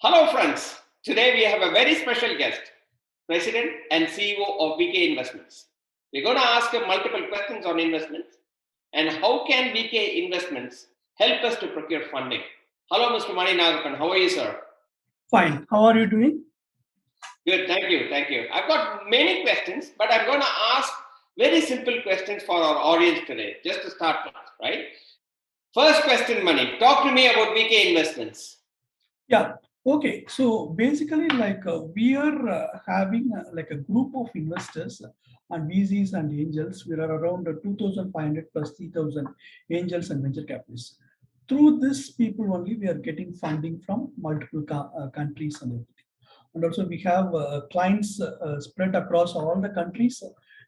Hello, friends. Today we have a very special guest, President and CEO of VK Investments. We're going to ask him multiple questions on investments and how can VK Investments help us to procure funding. Hello, Mr. Mani Nagapan. How are you, sir? Fine. How are you doing? Good. Thank you. Thank you. I've got many questions, but I'm going to ask very simple questions for our audience today, just to start with, right? First question, Mani. Talk to me about VK Investments. Yeah. Okay. So basically, we are having like a group of investors and VCs and angels. We are around 2,500 plus 3,000 angels and venture capitalists. Through this people only, we are getting funding from multiple countries and everything. And also we have clients spread across all the countries.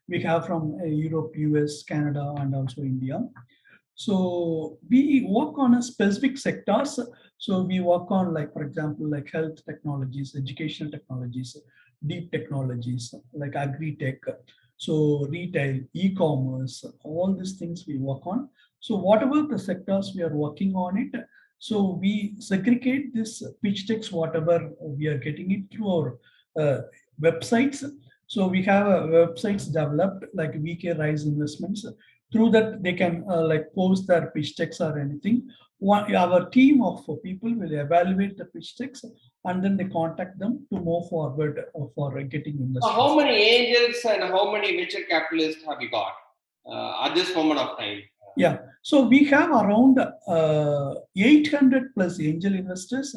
We have from Europe, US, Canada, and also India. So we work on a specific sectors. So we work on, like, for example, like health technologies, educational technologies, deep technologies, like agri-tech, so retail, e-commerce, all these things we work on. So whatever the sectors we are working on it, so we segregate this pitch text, whatever we are getting it through our websites. So we have websites developed like VK Rise Investments. Through that, they can like post their pitch decks or anything. Our team of people will evaluate the pitch decks and then they contact them to move forward for getting investments. How many angels and how many venture capitalists have you got at this moment of time? Yeah, so we have around 800 plus angel investors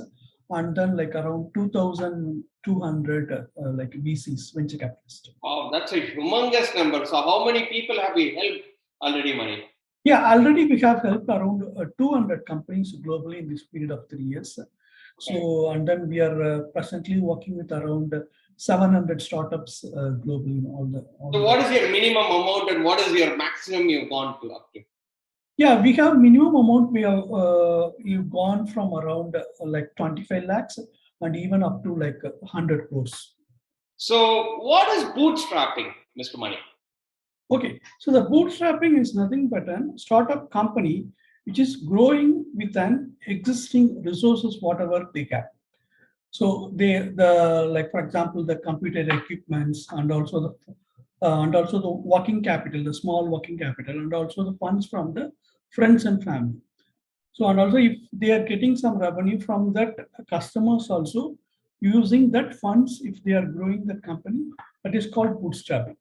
and then like around 2,200 like VCs, venture capitalists. Wow, that's a humongous number. So how many people have we helped already, Mani? Yeah, already we have helped around 200 companies globally in this period of 3 years. So, and then we are presently working with around 700 startups globally in all the. So, what is your minimum amount and what is your maximum you've gone to up to? Yeah, we have minimum amount. We have you've gone from around like 25 lakhs and even up to like 100 crores. So, what is bootstrapping, Mr. Mani? Okay, so the bootstrapping is nothing but a startup company which is growing with an existing resources, whatever they have. So the like, for example, the computer equipments and also the working capital, the small working capital, and also the funds from the friends and family. So, and also if they are getting some revenue from that, customers also using that funds, if they are growing the company, that is called bootstrapping.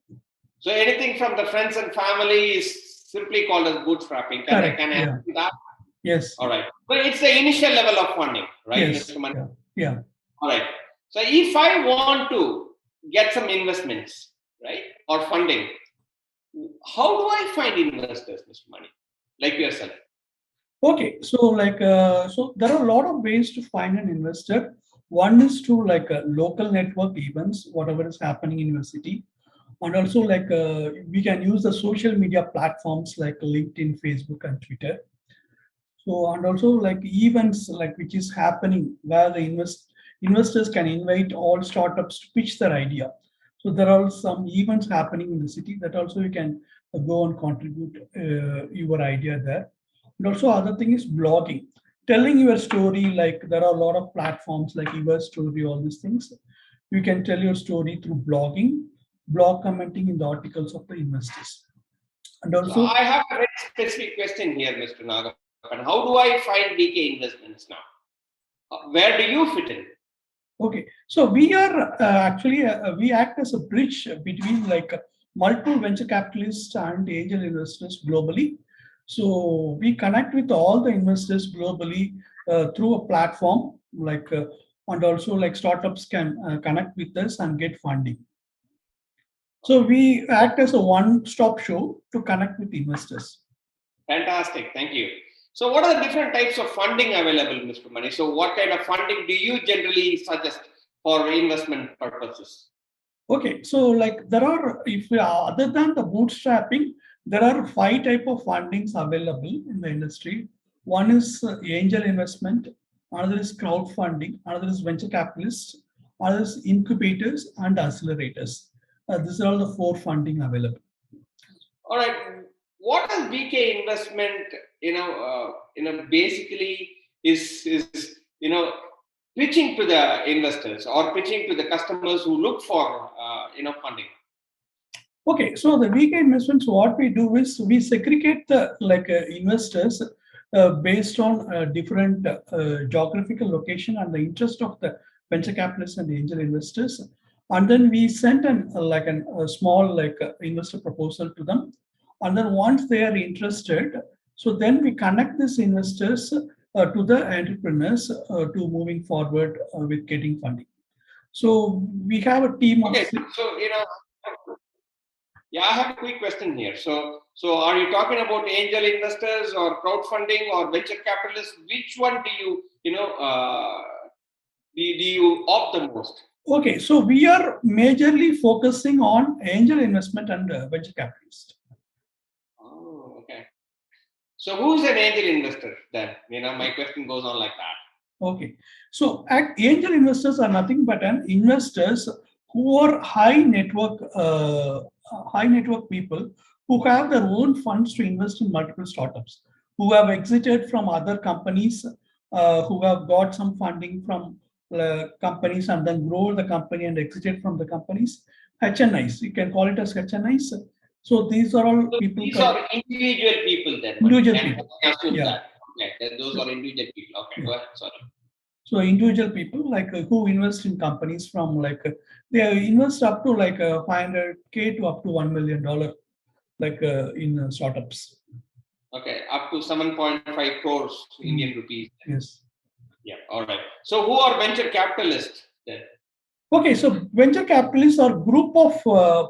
So anything from the friends and family is simply called as bootstrapping. Can I answer that? Yes. All right. But it's the initial level of funding, right, yes. Mr. Mani? Yeah. All right. So if I want to get some investments, right, or funding, how do I find investors, Mr. Mani, like yourself? Okay, so like so there are a lot of ways to find an investor. One is to like local network events, whatever is happening in your city, and also like we can use the social media platforms like LinkedIn, Facebook, and Twitter. So, and also like events like which is happening where the investors can invite all startups to pitch their idea. So there are some events happening in the city that also you can go and contribute your idea there. And also other thing is blogging, telling your story. Like there are a lot of platforms like your story, all these things. You can tell your story through blogging, blog commenting in the articles of the investors. And also, so I have a very specific question here, Mr. Nagapan. How do I find VK Investments now? Where do you fit in? Okay, so we are actually we act as a bridge between like multiple venture capitalists and angel investors globally. So we connect with all the investors globally through a platform like and also like startups can connect with us and get funding. So we act as a one-stop show to connect with investors. Fantastic, thank you. So what are the different types of funding available, Mr. Mani? So what kind of funding do you generally suggest for investment purposes? Okay, so like there are, if other than the bootstrapping, there are 5 type of fundings available in the industry. One is angel investment, another is crowdfunding, another is venture capitalists, another is incubators and accelerators. These are all the 4 funding available. All right. What does VK investment, basically is pitching pitching to the investors or pitching to the customers who look for funding? Okay, so the VK investments, what we do is we segregate the investors based on different geographical location and the interest of the venture capitalists and the angel investors, and then we send a small investor proposal to them, and then once they are interested, so then we connect these investors to the entrepreneurs to moving forward with getting funding. So we have a team of Okay, so yeah, I have a quick question here. So are you talking about angel investors or crowdfunding or venture capitalists? Which one do you opt the most? Okay, so we are majorly focusing on angel investment and venture capitalist. Oh, okay. So who's an angel investor then? My question goes on like that. Okay, so angel investors are nothing but investors who are high network people who have their own funds to invest in multiple startups, who have exited from other companies, who have got some funding from companies and then grow the company and exited from the companies. HNIs, you can call it as HNIs. So these are all people. These are individual people then. Individual people. Yeah. Okay, those are individual people. Okay, go ahead. Sorry. So individual people who invest in companies from they invest up to $500K to up to $1 million in startups. Okay, up to 7.5 crores Indian rupees. Yes. Yeah. All right. So who are venture capitalists then? Okay, so venture capitalists are group of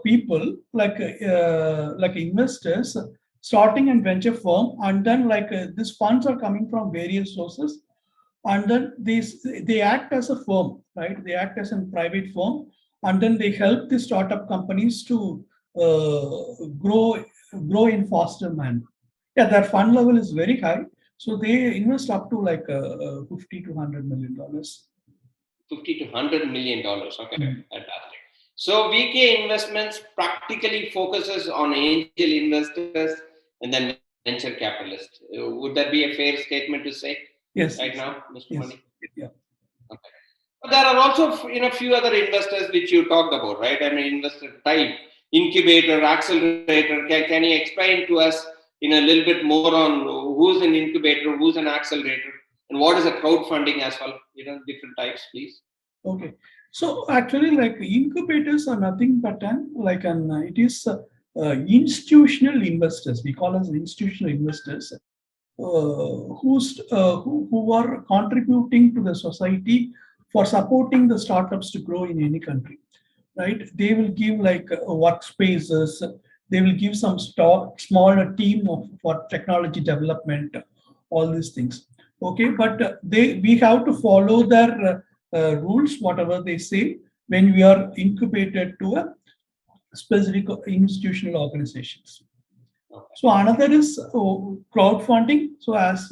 people investors starting a venture firm, and then these funds are coming from various sources, and then they act as a firm, right? They act as a private firm, and then they help the startup companies to grow in faster manner. Yeah, their fund level is very high, so they invest up to $50 to $100 million. $50 to $100 million. Okay, fantastic. So VK Investments practically focuses on angel investors and then venture capitalists. Would that be a fair statement to say? Yes. Right now, Mr. Yes. Mani? Yeah. Okay. But there are also few other investors which you talked about, right? I mean, investor type, incubator, accelerator. Can you explain to us a little bit more on who's an incubator, who's an accelerator, and what is a crowdfunding as well? Different types, please. Okay. So actually, incubators are nothing but it is institutional investors. We call as institutional investors who are contributing to the society for supporting the startups to grow in any country, right? They will give workspaces. They will give some smaller team for technology development, all these things. Okay, but we have to follow their rules, whatever they say, when we are incubated to a specific institutional organizations. So another is crowdfunding. So as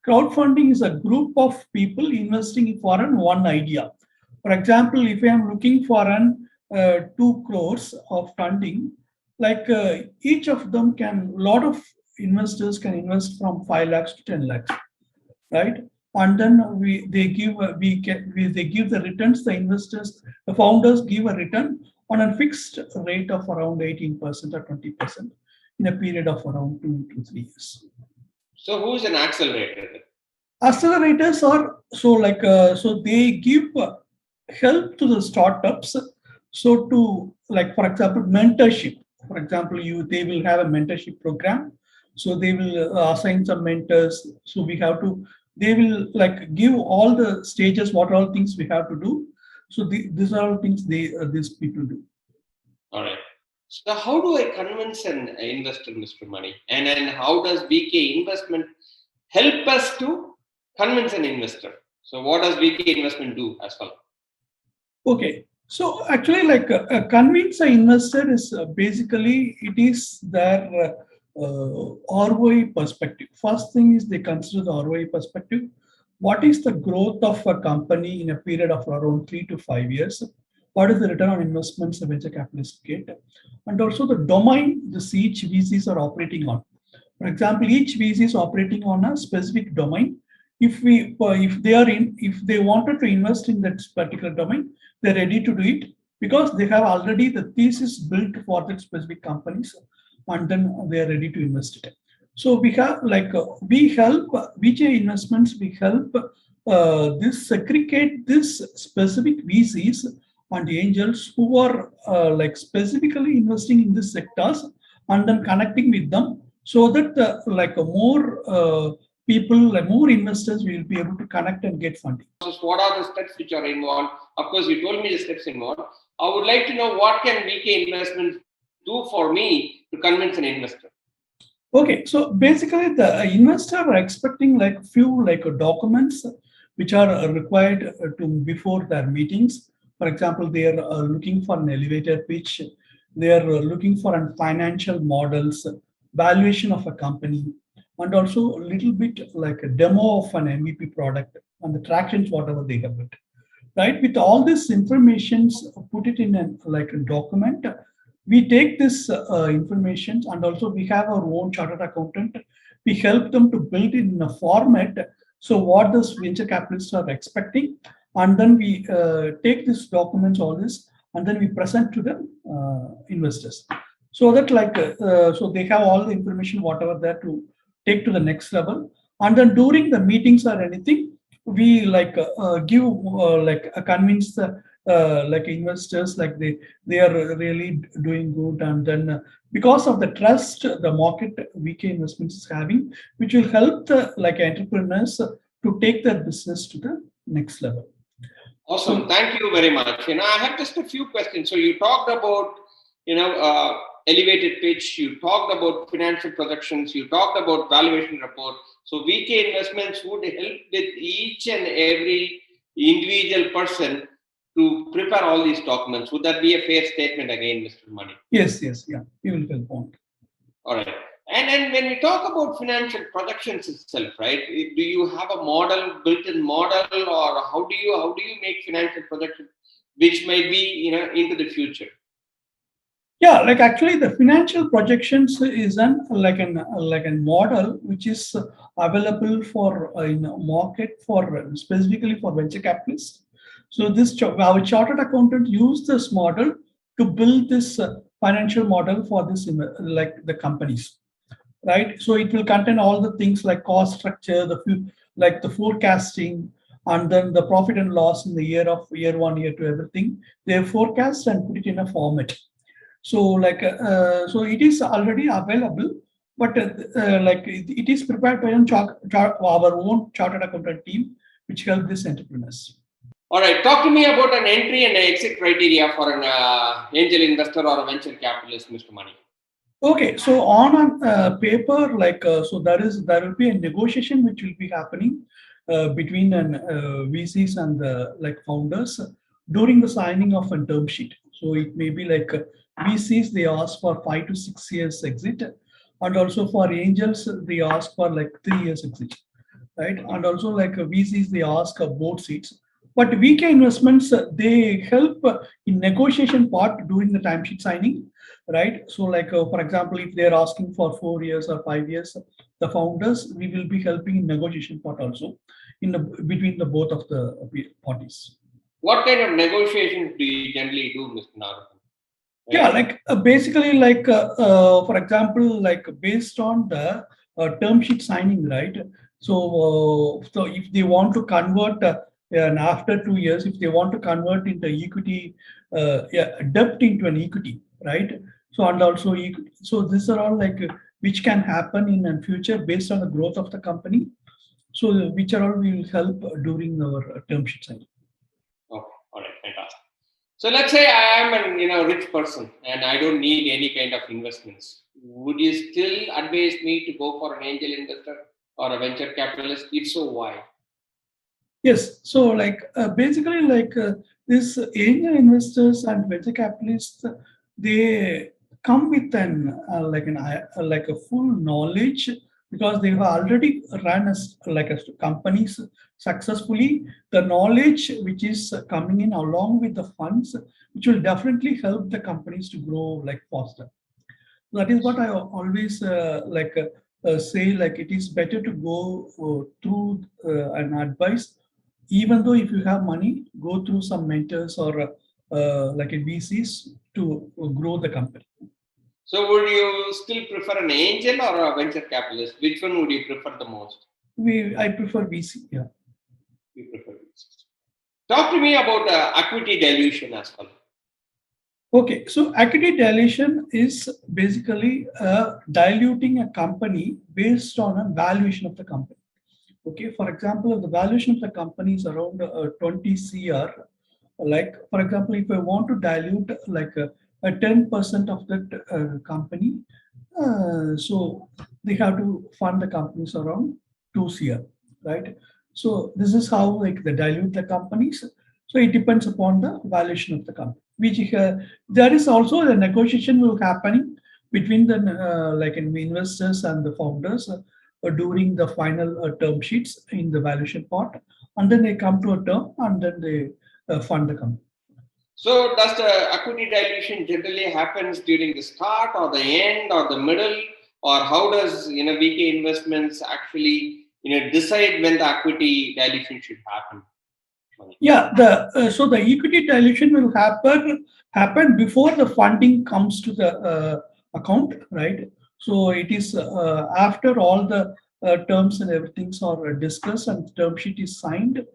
crowdfunding is a group of people investing for one idea. For example, if I am looking for 2 crores of funding, each of them lot of investors can invest from 5 lakhs to 10 lakhs, right? And then they give the returns. The founders give a return on a fixed rate of around 18% or 20% in a period of around 2 to 3 years. So who's an accelerator? Accelerators are so they give help to the startups. So to for example, mentorship. For example, they will have a mentorship program. So they will assign some mentors. So they will give all the stages, what all things we have to do. So these are all things these people do. All right. So how do I convince an investor, Mr. Mani? And then how does VK Investment help us to convince an investor? So what does VK Investment do as well? Okay. So actually, convince an investor is basically it is their ROI perspective. First thing is they consider the ROI perspective. What is the growth of a company in a period of around 3 to 5 years? What is the return on investments the venture capitalists get? And also the domain each VCs are operating on. For example, each VC is operating on a specific domain. if they wanted to invest in that particular domain, they're ready to do it because they have already the thesis built for that specific companies, and then they are ready to invest it. So we have we help VJ investments. We help this segregate this specific VCs and angels who are specifically investing in these sectors, and then connecting with them so that more people, like more investors will be able to connect and get funding. What are the steps which are involved? Of course, you told me the steps involved. I would like to know what can VK Investments do for me to convince an investor? Okay, so basically the investor are expecting few documents which are required to before their meetings. For example, they are looking for an elevator pitch. They are looking for an financial models, valuation of a company, and also a little bit like a demo of an MVP product and the tractions, whatever they have built. Right, with all this information, put it in a document. We take this information, and also we have our own chartered accountant. We help them to build it in a format so what those venture capitalists are expecting, and then we take this documents, all this, and then we present to the investors, so that so they have all the information whatever there to take to the next level. And then during the meetings or anything, we give convince the investors they are really doing good, and then because of the trust the market VK Investments is having, which will help the entrepreneurs to take their business to the next level. Awesome, thank you very much. I have just a few questions. So you talked about elevated pitch, you talked about financial projections, you talked about valuation report. So VK Investments would help with each and every individual person to prepare all these documents. Would that be a fair statement again, Mr. Mani? Yes, yeah, you will help on. All right. And then when we talk about financial projections itself, right? Do you have a model, built-in model, or how do you make financial projections which might be into the future? Yeah, actually the financial projections is a model which is available for in market for specifically for venture capitalists. So this our chartered accountant used this model to build this financial model for this the companies, right? So it will contain all the things like cost structure, the forecasting, and then the profit and loss in the year 1, year 2, everything. They forecast and put it in a format. So so it is already available, but it is prepared by our own chartered accountant team, which help these entrepreneurs. All right, talk to me about an entry and exit criteria for an angel investor or a venture capitalist, Mr. Mani. Okay, so on a paper, so there will be a negotiation which will be happening between VCs and the founders during the signing of a term sheet. So it may be VCs, they ask for 5 to 6 years exit, and also for angels they ask for 3 years exit, right? And also VCs, they ask board seats. But VK Investments, they help in negotiation part during the timesheet signing, right? So for example, if they're asking for 4 years or 5 years, the founders, we will be helping in negotiation part also in between the both of the parties. What kind of negotiations do you generally do, Mr. Narasimhan? Yeah, basically for example, based on the term sheet signing, right? So if they want to convert and after 2 years, if they want to convert into equity, debt into an equity, right? So and also so these are all which can happen in the future based on the growth of the company. So which are all will help during our term sheet signing. Okay, all right, fantastic. So let's say I am a rich person and I don't need any kind of investments. Would you still advise me to go for an angel investor or a venture capitalist? If so, why? Yes. So basically these angel investors and venture capitalists, they come with a full knowledge because they have already run as companies successfully. The knowledge which is coming in along with the funds, which will definitely help the companies to grow faster. That is what I always say like it is better to go through an advice, even though if you have money, go through some mentors or like a VCs to grow the company. So would you still prefer an angel or a venture capitalist? Which one would you prefer the most? I prefer VC. Yeah. You prefer VCs. Talk to me about equity dilution as well. Okay, so equity dilution is basically diluting a company based on a valuation of the company. Okay, for example, if the valuation of the company is around 20 CR, like for example, if I want to dilute like a 10% of that company, so they have to fund the companies around 2 CR, right? So this is how like they dilute the companies. So it depends upon the valuation of the company. Which there is also a negotiation will happening between the like investors and the founders during the final term sheets in the valuation part, and then they come to a term and then they fund the company. So does the equity dilution generally happens during the start or the end or the middle, or how does VK Investments actually decide when the equity dilution should happen? Yeah, the so the equity dilution will happen before the funding comes to the account, right? So it is after all the terms and everything are discussed and the term sheet is signed,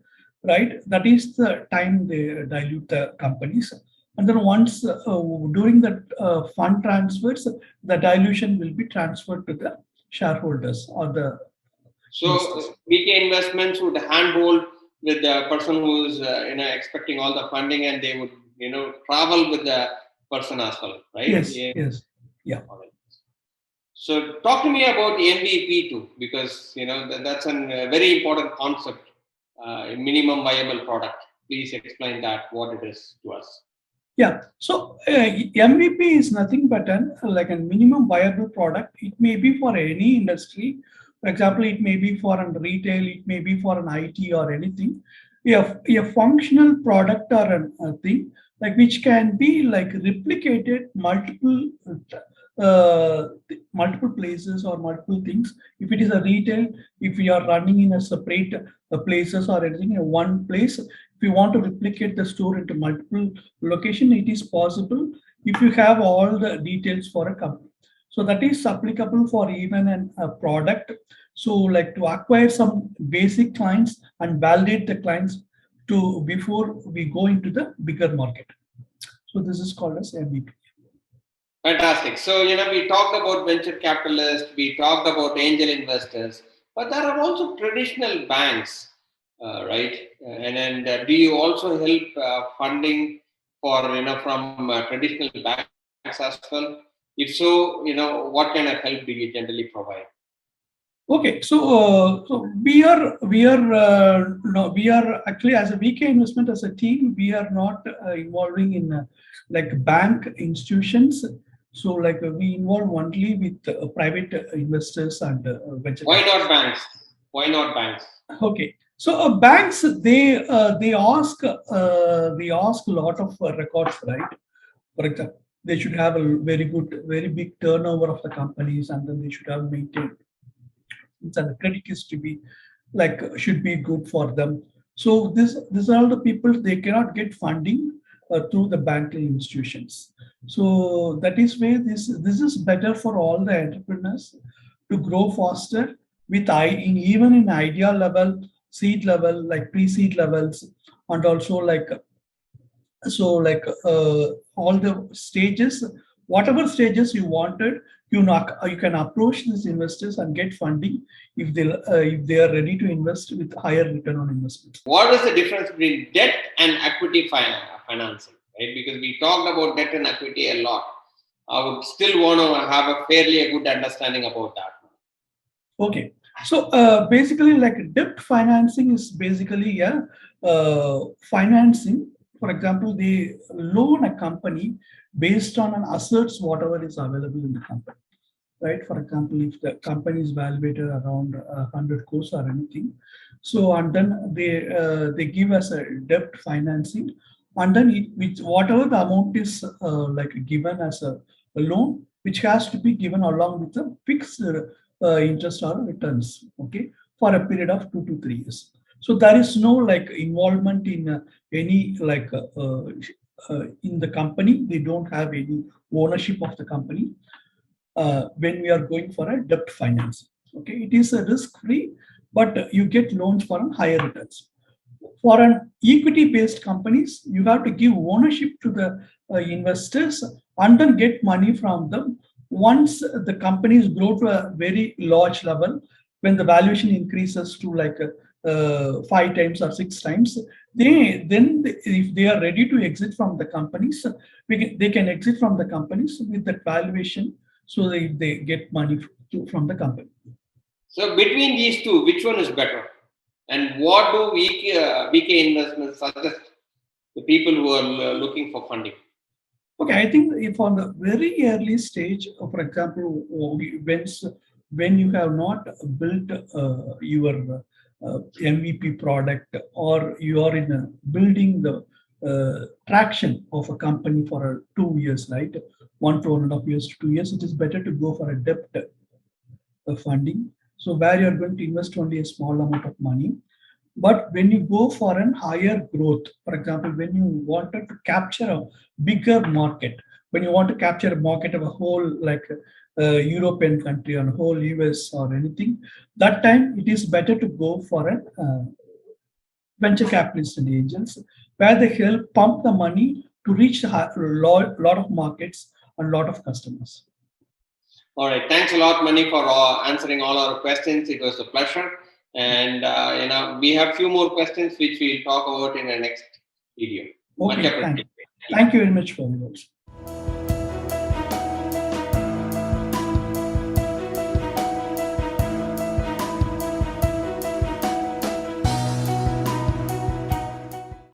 right? That is the time they dilute the companies. And then once during the fund transfers, the dilution will be transferred to the shareholders or the investors. So VK Investments would handhold with the person who's expecting all the funding, and they would travel with the person as well, right? Yes, Yeah. yes, yeah. All right. So talk to me about MVP too, because that's a very important concept, minimum viable product. Please explain that what it is to us. Yeah. So MVP is nothing but like a minimum viable product. It may be for any industry. For example, it may be for an retail, it may be for an IT or anything. A functional product or a thing like which can be like replicated uh, multiple places or multiple things. If it is a retail, if we are running in a separate places or anything in one place, if you want to replicate the store into multiple location, it is possible if you have all the details for a company. So that is applicable for even a product. So like to acquire some basic clients and validate the clients to before we go into the bigger market. So this is called as MVP. Fantastic. So, we talked about venture capitalists, we talked about angel investors, but there are also traditional banks, right? And do you also help funding for, from traditional banks as well? If so, what kind of help do you generally provide? Okay, so we are no, we are actually as a VK investment as a team, we are not involving in like bank institutions. So like we involve only with private investors and venture Why capital. not banks? Why not banks? Okay, so banks they ask a lot of records, right? For example, they should have a very good, very big turnover of the companies, and then they should have maintained and the credit is to be like should be good for them. So these are all the people they cannot get funding through the banking institutions. So that is why this is better for all the entrepreneurs to grow faster with even in idea level, seed level, like pre-seed levels, and also like so like all the stages, whatever stages you wanted, you can approach these investors and get funding if they are ready to invest with higher return on investment. What is the difference between debt and equity financing, right? Because we talked about debt and equity a lot. I would still want to have a fairly good understanding about that. Okay, so basically like debt financing is basically financing. For example, they loan a company based on an assets whatever is available in the company, right? For example, if the company is valuated around 100 crores or anything, so and then they give us a debt financing, and then which whatever the amount is like given as a loan, which has to be given along with a fixed interest or returns, okay, for a period of 2 to 3 years. So there is no like involvement in any like in the company. They don't have any ownership of the company when we are going for a debt finance. Okay, it is a risk free, but you get loans for a higher returns. For an equity-based companies, you have to give ownership to the investors and then get money from them. Once the companies grow to a very large level, when the valuation increases to like 5 times or 6 times, if they are ready to exit from the companies, they can exit from the companies with that valuation, so they get money from the company. So between these two, which one is better? And what do VK Investments suggest to people who are looking for funding? Okay, I think if on the very early stage, for example, when you have not built your MVP product, or you are in building the traction of a company for 2 years, right? 1 to 1.5 years to 2 years, it is better to go for a debt funding. So where you are going to invest only a small amount of money. But when you go for an higher growth, for example, when you wanted to capture a bigger market, when you want to capture a market of a whole like European country or whole US or anything, that time it is better to go for a venture capitalists and angels, where they help pump the money to reach a lot of markets and lot of customers. All right. Thanks a lot, Mani, for answering all our questions. It was a pleasure. And we have a few more questions which we'll talk about in the next video. Okay, thank you very much for yours.